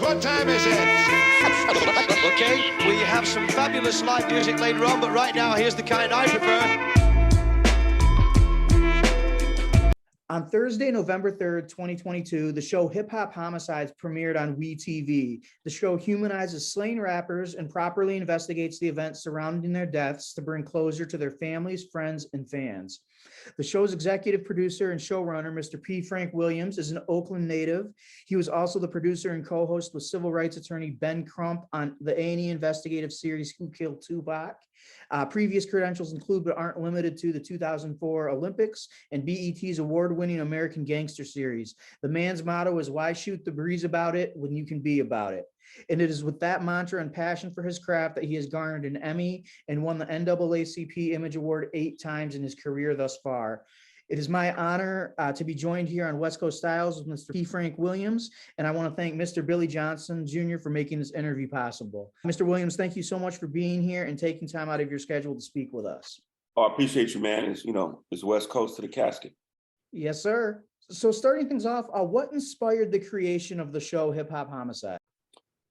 What time is it? Okay, we have some fabulous live music later on, but right now, here's the kind I prefer. On Thursday, November 3rd, 2022, the show Hip Hop Homicides premiered on WeTV. The show humanizes slain rappers and properly investigates the events surrounding their deaths to bring closure to their families, friends, and fans. The show's executive producer and showrunner, Mr. P. Frank Williams, is an Oakland native. He was also the producer and co-host with civil rights attorney Ben Crump on the A&E investigative series Who Killed Tupac. Previous credentials include, but aren't limited to, the 2004 Olympics and BET's award-winning American Gangster series. The man's motto is, "Why shoot the breeze about it when you can be about it?" And it is with that mantra and passion for his craft that he has garnered an Emmy and won the NAACP Image Award 8 times in his career thus far. It is my honor to be joined here on West Coast Styles with Mr. P. Frank Williams, and I want to thank Mr. Billy Johnson Jr. for making this interview possible. Mr. Williams, thank you so much for being here and taking time out of your schedule to speak with us. Oh, I appreciate you, man. It's West Coast to the casket. Yes, sir. So starting things off, what inspired the creation of the show Hip Hop Homicide?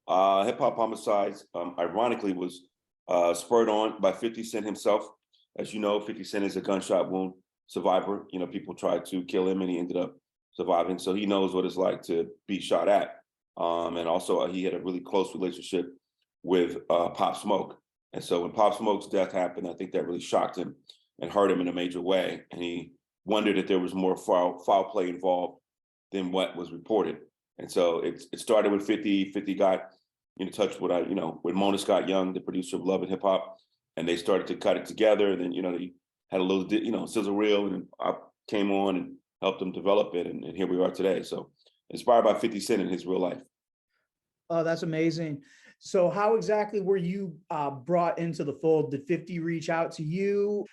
Hip Hop Homicides, ironically, was spurred on by 50 Cent himself. As you know, 50 Cent is a gunshot wound survivor. People tried to kill him and he ended up surviving. So he knows what it's like to be shot at. And also he had a really close relationship with Pop Smoke. And so when Pop Smoke's death happened, I think that really shocked him and hurt him in a major way. And he wondered if there was more foul play involved than what was reported. And so it started with 50. 50 got in touch with with Mona Scott Young, the producer of Love and Hip Hop, and they started to cut it together. And then they had a little sizzle reel, and I came on and helped them develop it, and here we are today. So inspired by 50 Cent in his real life. Oh, that's amazing. So how exactly were you brought into the fold? Did 50 reach out to you?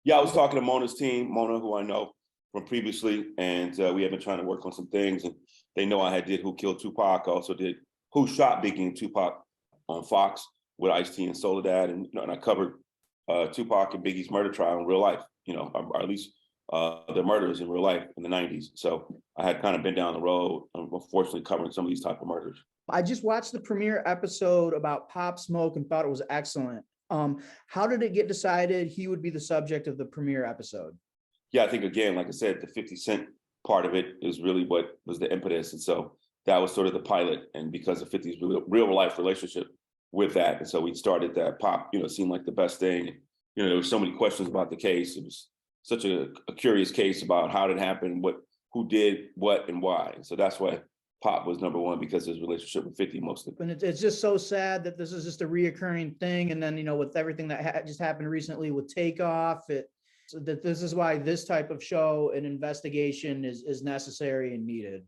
Yeah, I was talking to Mona's team, Mona, who I know from previously, and we have been trying to work on some things. And they know I did Who Killed Tupac. I also did Who Shot Biggie and Tupac on Fox with Ice-T and Soledad, and I covered Tupac and Biggie's murder trial in real life. Or at least their murders in real life in the 90s. So I had kind of been down the road, unfortunately, covering some of these type of murders. I just watched the premiere episode about Pop Smoke and thought it was excellent. How did it get decided he would be the subject of the premiere episode? Yeah, I think, again, like I said, the 50 Cent part of it is really what was the impetus. And so that was sort of the pilot. And because of 50's real life relationship with that. And so we started that. Pop, seemed like the best thing. There were so many questions about the case. It was such a curious case about how it happened, who did what and why. And so that's why Pop was number one, because of his relationship with 50 mostly. And it's just so sad that this is just a reoccurring thing. And then, with everything that just happened recently with Takeoff, that this is why this type of show and investigation is necessary and needed.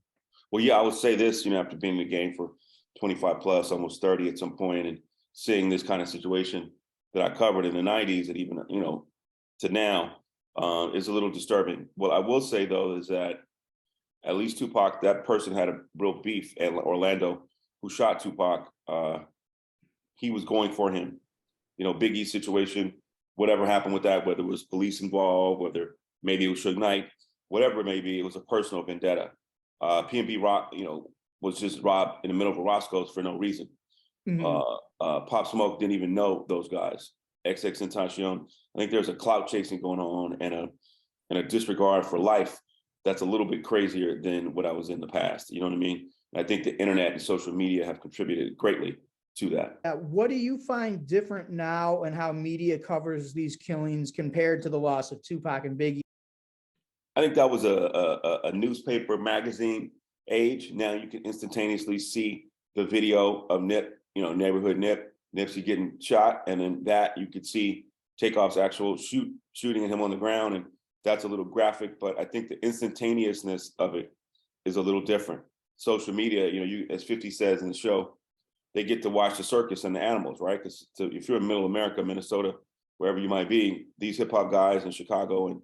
Well, yeah, I would say this, after being in the game for 25 plus, almost 30 at some point, and seeing this kind of situation that I covered in the 90s and even, to now, is a little disturbing. What I will say, though, is that at least Tupac, that person had a real beef, and Orlando, who shot Tupac, he was going for him. Biggie's situation, whatever happened with that, whether it was police involved, whether maybe it was Suge Knight, whatever it may be, it was a personal vendetta. P&B Rock, was just robbed in the middle of a Roscoe's for no reason. Mm-hmm. Pop Smoke didn't even know those guys. XXXTentacion. I think there's a clout chasing going on and a disregard for life that's a little bit crazier than what I was in the past. You know what I mean? And I think the internet and social media have contributed greatly to that. What do you find different now in how media covers these killings compared to the loss of Tupac and Biggie? I think that was a newspaper magazine age. Now you can instantaneously see the video of Nip, neighborhood Nipsey getting shot, and then that you could see Takeoff's actual shooting him on the ground, and that's a little graphic. But I think the instantaneousness of it is a little different. Social media, you, as 50 says in the show, they get to watch the circus and the animals, right? Because if you're in Middle America, Minnesota, wherever you might be, these hip hop guys in Chicago and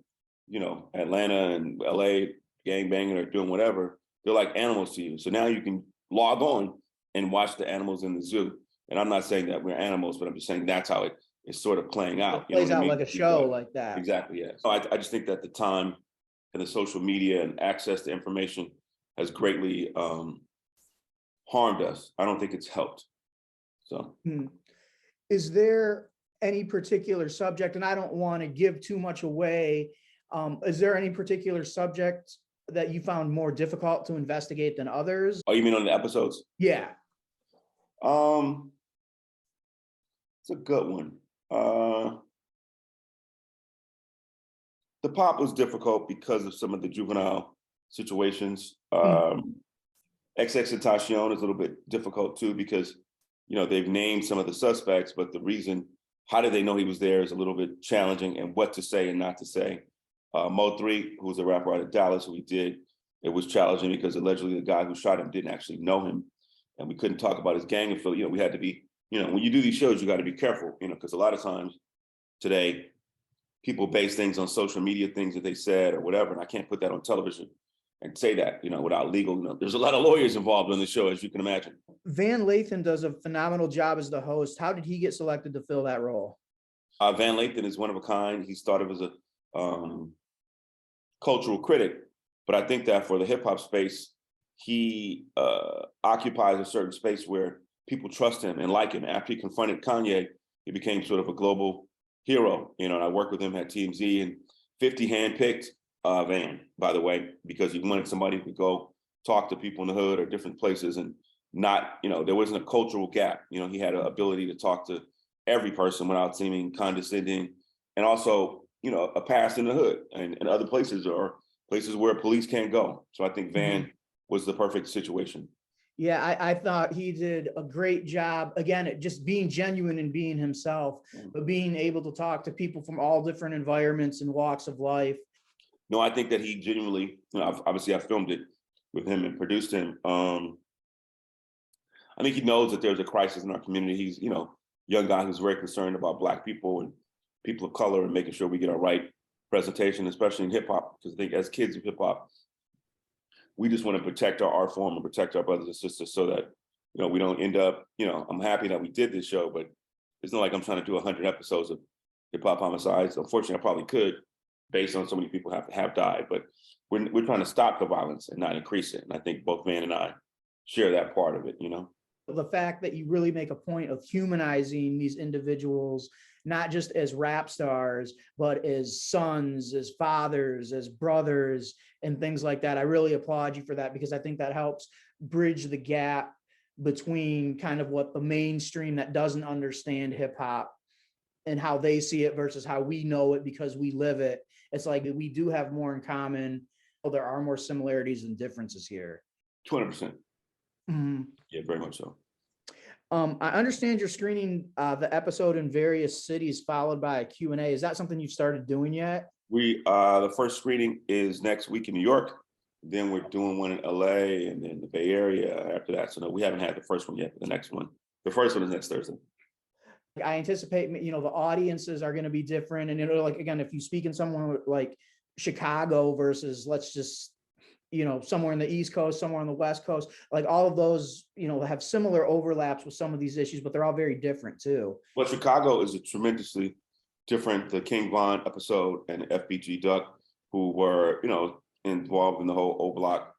Atlanta and LA, gang banging or doing whatever, they're like animals to you. So now you can log on and watch the animals in the zoo. And I'm not saying that we're animals, but I'm just saying that's how it is sort of playing out. It plays out like a show like that. Exactly, yeah. So I just think that the time and the social media and access to information has greatly harmed us. I don't think it's helped. So. Is there any particular subject, and I don't want to give too much away, is there any particular subject that you found more difficult to investigate than others? Oh, you mean on the episodes? Yeah. It's a good one. The pop was difficult because of some of the juvenile situations. XXXTentacion is a little bit difficult too, because, you know, they've named some of the suspects, but the reason, how did they know he was there, is a little bit challenging, and what to say and not to say. Mo3, who's a rapper out of Dallas, who we did, it was challenging because allegedly the guy who shot him didn't actually know him, and we couldn't talk about his gang affiliate. You know, we had to be, you know, when you do these shows, you got to be careful, you know, because a lot of times today, people base things on social media, things that they said or whatever, and I can't put that on television and say that, you know, without legal, you know, there's a lot of lawyers involved on the show, as you can imagine. Van Lathan does a phenomenal job as the host. How did he get selected to fill that role? Van Lathan is one of a kind. He started as a cultural critic, but I think that for the hip hop space, he occupies a certain space where people trust him and like him. After he confronted Kanye, he became sort of a global hero, you know, and I worked with him at TMZ, and 50 handpicked Van, by the way, because he wanted somebody to go talk to people in the hood or different places, and not, you know, there wasn't a cultural gap. You know, he had an ability to talk to every person without seeming condescending, and also, you know, a past in the hood and other places, or places where police can't go. So I think Van was the perfect situation. Yeah, I thought he did a great job, again, at just being genuine and being himself, but being able to talk to people from all different environments and walks of life. No, I think that he genuinely, you know, obviously I filmed it with him and produced him. I think he knows that there's a crisis in our community. He's, you know, young guy who's very concerned about Black people and people of color, and making sure we get our right presentation, especially in hip hop, because I think as kids of hip hop, we just want to protect our art form and protect our brothers and sisters, so that, you know, we don't end up, you know, I'm happy that we did this show, but it's not like I'm trying to do 100 episodes of hip hop homicides. Unfortunately, I probably could, based on so many people have died, but we're trying to stop the violence and not increase it. And I think both Van and I share that part of it, you know. The fact that you really make a point of humanizing these individuals, not just as rap stars, but as sons, as fathers, as brothers, and things like that. I really applaud you for that, because I think that helps bridge the gap between kind of what the mainstream that doesn't understand hip hop and how they see it versus how we know it because we live it. It's like we do have more in common. Well, there are more similarities and differences here. 200%. Yeah, very much so. I understand you're screening the episode in various cities, followed by a Q&A. Is that something you've started doing yet? The first screening is next week in New York. Then we're doing one in LA and then the Bay Area after that. So no, we haven't had the first one yet. The next one, the first one is next Thursday. I anticipate, you know, the audiences are going to be different. And, you know, like, again, if you speak in somewhere like Chicago versus, let's just, you know, somewhere in the East Coast, somewhere on the West Coast, like all of those, you know, have similar overlaps with some of these issues, but they're all very different too. Well, Chicago is a tremendously different. The King Von episode and FBG Duck, who were, you know, involved in the whole O Block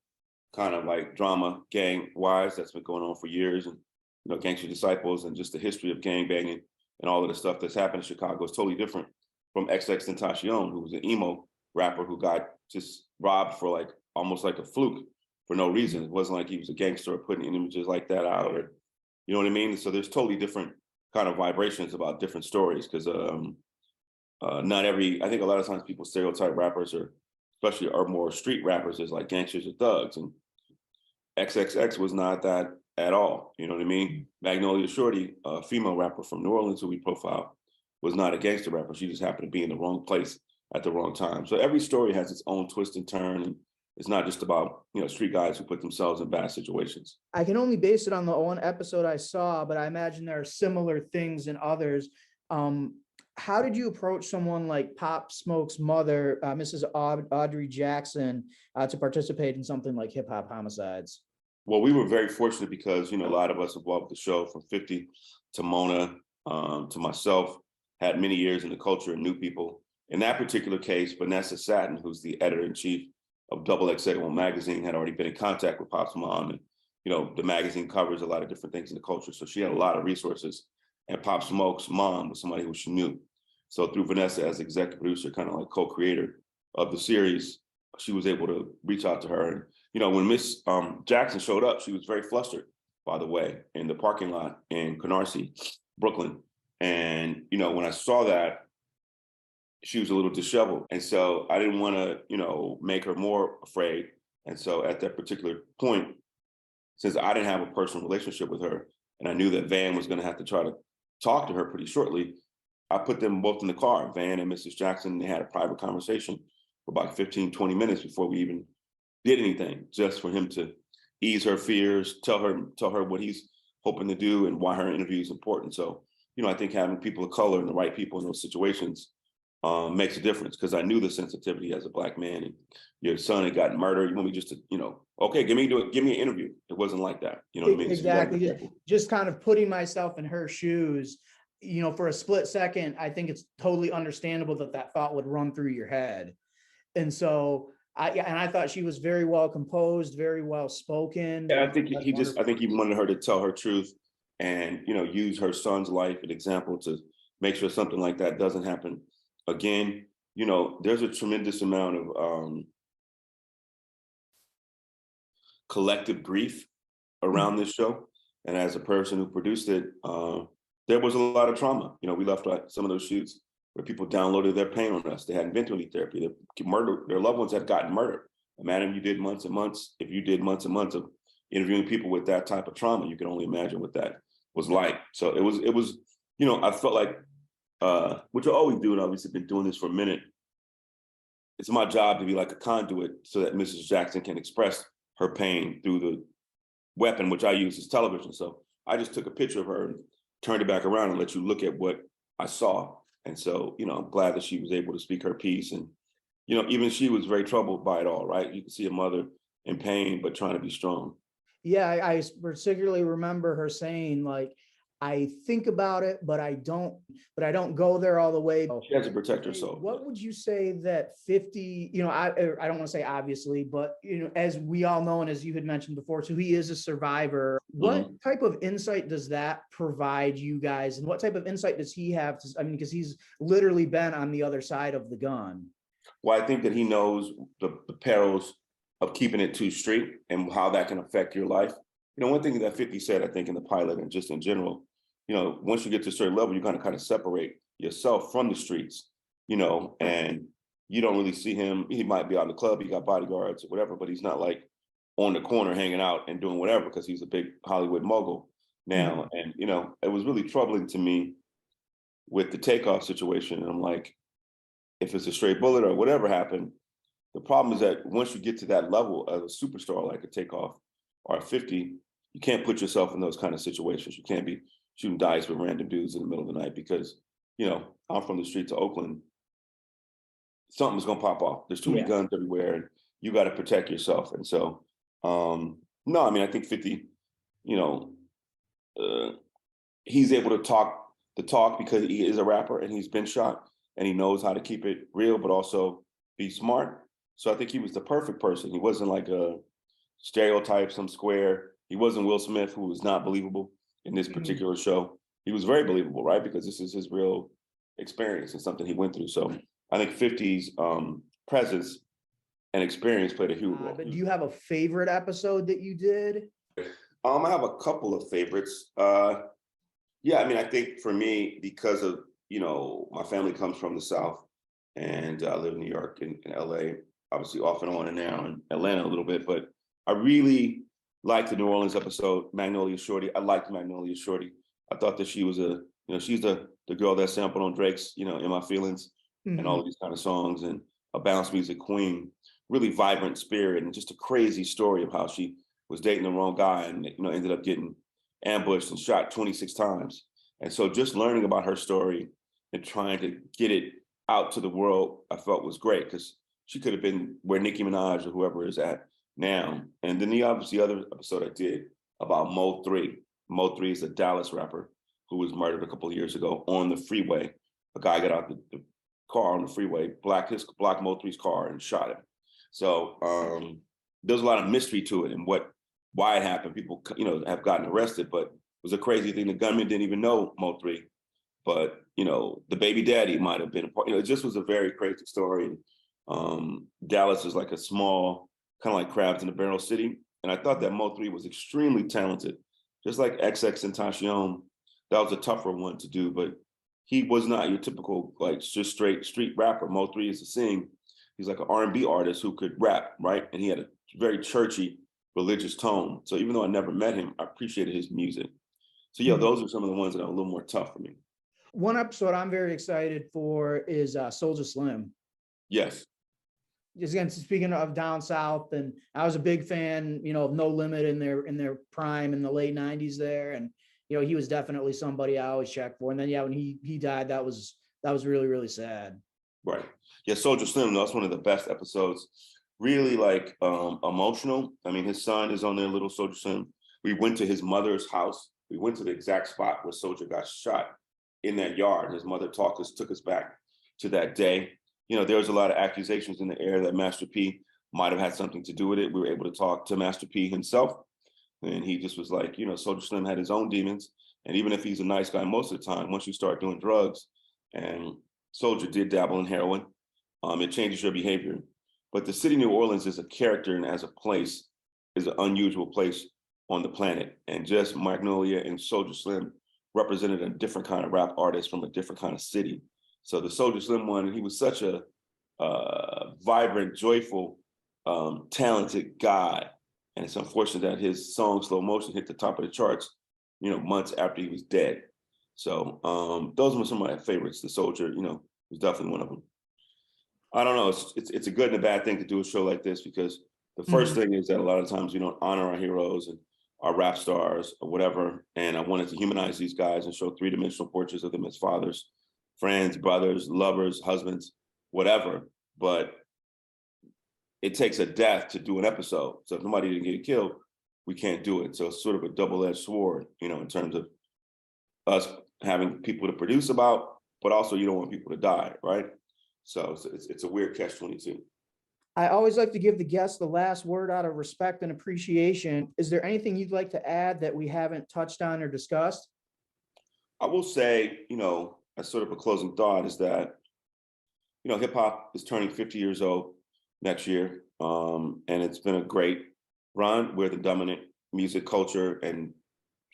kind of like drama gang wise that's been going on for years, and, you know, Gangster Disciples, and just the history of gang banging and all of the stuff that's happened in Chicago is totally different from XXXTentacion, who was an emo rapper who got just robbed for like almost like a fluke for no reason. It wasn't like he was a gangster or putting images like that out, or, you know what I mean? So there's totally different kind of vibrations about different stories, because not every, I think a lot of times people stereotype rappers, or especially our more street rappers, as like gangsters or thugs, and XXX was not that at all. You know what I mean? Magnolia Shorty, a female rapper from New Orleans who we profiled, was not a gangster rapper. She just happened to be in the wrong place at the wrong time. So every story has its own twist and turn, and it's not just about, you know, street guys who put themselves in bad situations. I can only base it on the one episode I saw, but I imagine there are similar things in others. How did you approach someone like Pop Smoke's mother, Mrs. Audrey Jackson, to participate in something like Hip Hop Homicides? Well, we were very fortunate because, you know, a lot of us involved with the show, from 50 to Mona, to myself, had many years in the culture and knew people. In that particular case, Vanessa Satin, who's the editor-in-chief of XXXA magazine, had already been in contact with Pop's mom and the magazine covers a lot of different things in the culture. So she had a lot of resources. And Pop Smoke's mom was somebody who she knew. So through Vanessa as executive producer, kind of like co-creator of the series, she was able to reach out to her. And, when Miss Jackson showed up, she was very flustered, by the way, in the parking lot in Canarsie, Brooklyn. And, when I saw that, she was a little disheveled. And so I didn't want to, make her more afraid. And so at that particular point, since I didn't have a personal relationship with her, and I knew that Van was going to have to try to talk to her pretty shortly, I put them both in the car, Van and Mrs. Jackson. They had a private conversation for about 15, 20 minutes before we even did anything, just for him to ease her fears, tell her what he's hoping to do and why her interview is important. So, I think having people of color and the right people in those situations makes a difference, because I knew the sensitivity as a Black man. And your son had gotten murdered. You want me just to, okay, give me an interview. It wasn't like that. You know what I mean? Exactly. So just kind of putting myself in her shoes, for a split second, I think it's totally understandable that thought would run through your head. And so I thought she was very well composed, very well spoken. yeah, I think I think he wanted her to tell her truth and, use her son's life as an example to make sure something like that doesn't happen again. There's a tremendous amount of collective grief around this show. And as a person who produced it, there was a lot of trauma. We left some of those shoots where people downloaded their pain on us. They hadn't been to any therapy. Their loved ones had gotten murdered. Imagine you did months and months. If you did months and months of interviewing people with that type of trauma, you can only imagine what that was like. So it was, I felt like, which I always do, and obviously been doing this for a minute. It's my job to be like a conduit so that Mrs. Jackson can express her pain through the weapon, which I use as television. So I just took a picture of her and turned it back around and let you look at what I saw. And so, I'm glad that she was able to speak her piece. And, even she was very troubled by it all, right? You can see a mother in pain, but trying to be strong. Yeah, I particularly remember her saying, like, I think about it, but I don't go there all the way. She has to protect herself. What would you say that 50, I don't want to say obviously, but, as we all know, and as you had mentioned before, so he is a survivor. What type of insight does that provide you guys? And what type of insight does he have? Because he's literally been on the other side of the gun. Well, I think that he knows the perils of keeping it too straight and how that can affect your life. One thing that 50 said, I think, in the pilot and just in general, once you get to a certain level, you're going to kind of separate yourself from the streets, and you don't really see him. He might be out in the club, he got bodyguards or whatever, but he's not like on the corner hanging out and doing whatever, because he's a big Hollywood mogul now. And, it was really troubling to me with the Takeoff situation. And I'm like, if it's a straight bullet or whatever happened, the problem is that once you get to that level of a superstar like a Takeoff or a 50, you can't put yourself in those kind of situations. You can't be shooting dice with random dudes in the middle of the night, because, I'm from the streets of Oakland. Something's gonna pop off. There's too many guns everywhere, and you got to protect yourself. And so, no, I think 50, he's able to talk because he is a rapper and he's been shot and he knows how to keep it real, but also be smart. So I think he was the perfect person. He wasn't like a stereotype, some square. He wasn't Will Smith, who was not believable in this particular show. He was very believable, right? Because this is his real experience and something he went through. So I think 50's presence and experience played a huge role. But do you have a favorite episode that you did? I have a couple of favorites. I think for me, because of, my family comes from the South, and I live in New York and LA, obviously off and on, and now in Atlanta a little bit, but I really liked the New Orleans episode, Magnolia Shorty. I liked Magnolia Shorty. I thought that she was she's the girl that sampled on Drake's, In My Feelings, and all of these kind of songs, and a bounce music queen, really vibrant spirit, and just a crazy story of how she was dating the wrong guy and, ended up getting ambushed and shot 26 times. And so just learning about her story and trying to get it out to the world, I felt was great, because she could have been where Nicki Minaj or whoever is at now. And then the other episode I did about Mo 3. Mo 3 is a Dallas rapper who was murdered a couple of years ago on the freeway. A guy got out the car on the freeway, blocked Mo 3's car and shot him. So there's a lot of mystery to it and what why it happened. People, have gotten arrested, but it was a crazy thing. The gunman didn't even know Mo3, but, the baby daddy might have been a part. It just was a very crazy story. Dallas is like a small, kind of like crabs in a barrel city. And I thought that Mo3 was extremely talented, just like XX and Tentacion. That was a tougher one to do, but he was not your typical, like, just straight street rapper. Mo3 is to sing. He's like an R&B artist who could rap, right? And he had a very churchy, religious tone. So even though I never met him, I appreciated his music. So yeah, those are some of the ones that are a little more tough for me. One episode I'm very excited for is Soulja Slim. Yes. Just again, speaking of down south, and I was a big fan, of No Limit in their prime in the late '90s there, and he was definitely somebody I always checked for. And then when he died, that was really, really sad. Right. Yeah, Soulja Slim, that's one of the best episodes. Really like emotional. I mean, his son is on there, little Soulja Slim. We went to his mother's house. We went to the exact spot where Soulja got shot in that yard. His mother took us back to that day. There was a lot of accusations in the air that Master P might have had something to do with it. We were able to talk to Master P himself. And he just was like, Soulja Slim had his own demons. And even if he's a nice guy most of the time, once you start doing drugs, and Soulja did dabble in heroin, it changes your behavior. But the city of New Orleans is a character, and as a place is an unusual place on the planet. And just Magnolia and Soulja Slim represented a different kind of rap artist from a different kind of city. So the Soulja Slim one, he was such a vibrant, joyful, talented guy. And it's unfortunate that his song Slow Motion hit the top of the charts, months after he was dead. So those were some of my favorites. The Soulja, was definitely one of them. I don't know, it's a good and a bad thing to do a show like this, because the first thing is that a lot of times we don't honor our heroes and our rap stars or whatever. And I wanted to humanize these guys and show three-dimensional portraits of them as fathers, friends, brothers, lovers, husbands, whatever. But it takes a death to do an episode. So if nobody didn't get killed, we can't do it. So it's sort of a double-edged sword, in terms of us having people to produce about, but also you don't want people to die, right? So it's a weird catch-22. I always like to give the guests the last word out of respect and appreciation. Is there anything you'd like to add that we haven't touched on or discussed? I will say, as sort of a closing thought, is that, hip hop is turning 50 years old next year. And it's been a great run. We're the dominant music culture and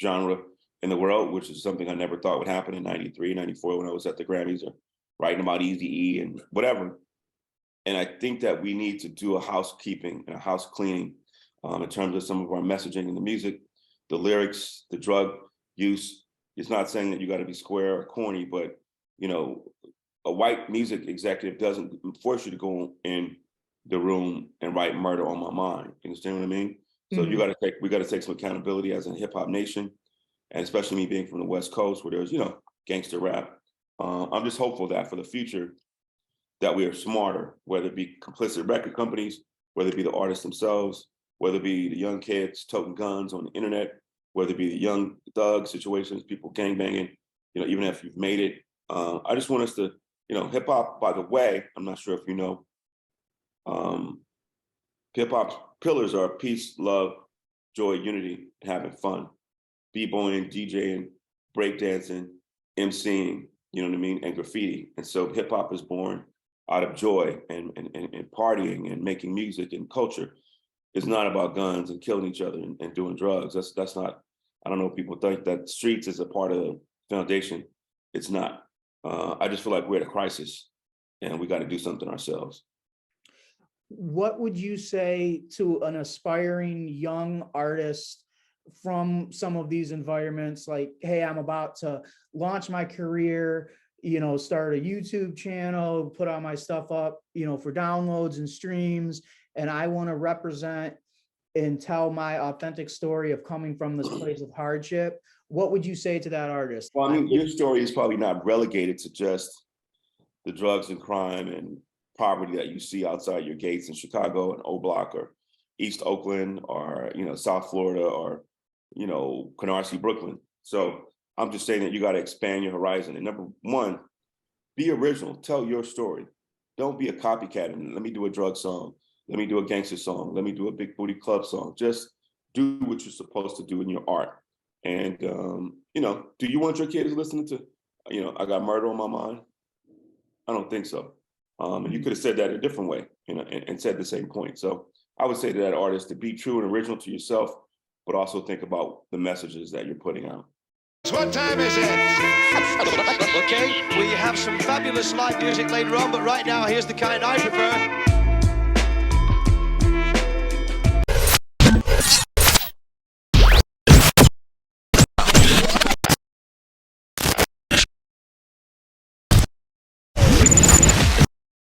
genre in the world, which is something I never thought would happen in 93, 94 when I was at the Grammys or writing about Eazy-E and whatever. And I think that we need to do a housekeeping and a house cleaning in terms of some of our messaging in the music, the lyrics, the drug use. It's not saying that you got to be square or corny, but, a white music executive doesn't force you to go in the room and write Murder on My Mind. You understand what I mean? So we got to take some accountability as a hip hop nation, and especially me being from the West Coast where there's, gangster rap. I'm just hopeful that for the future that we are smarter, whether it be complicit record companies, whether it be the artists themselves, whether it be the young kids toting guns on the internet, whether it be the young thug situations, people gangbanging, even if you've made it. I just want us to, hip hop, by the way, I'm not sure if you know, hip hop pillars are peace, love, joy, unity, and having fun. B-boying, DJing, breakdancing, MCing, and graffiti. And so hip hop is born out of joy and partying and making music and culture. It's not about guns and killing each other and doing drugs. That's not, I don't know if people think that streets is a part of the foundation. It's not. I just feel like we're at a crisis and we got to do something ourselves. What would you say to an aspiring young artist from some of these environments? Like, hey, I'm about to launch my career, start a YouTube channel, put all my stuff up, for downloads and streams, and I want to represent and tell my authentic story of coming from this place of hardship. What would you say to that artist? Well, I mean, your story is probably not relegated to just the drugs and crime and poverty that you see outside your gates in Chicago and O Block or East Oakland or, South Florida or, Canarsie, Brooklyn. So I'm just saying that you got to expand your horizon. And number one, be original, tell your story. Don't be a copycat and let me do a drug song. Let me do a gangster song. Let me do a big booty club song. Just do what you're supposed to do in your art. And you know, do you want your kids listening to, you know, I got murder on my mind? I don't think so. And you could have said that a different way, you know, and said the same point. So I would say to that artist to be true and original to yourself, but also think about the messages that you're putting out. What time is it? Okay, we have some fabulous live music later on, but right now, here's the kind I prefer.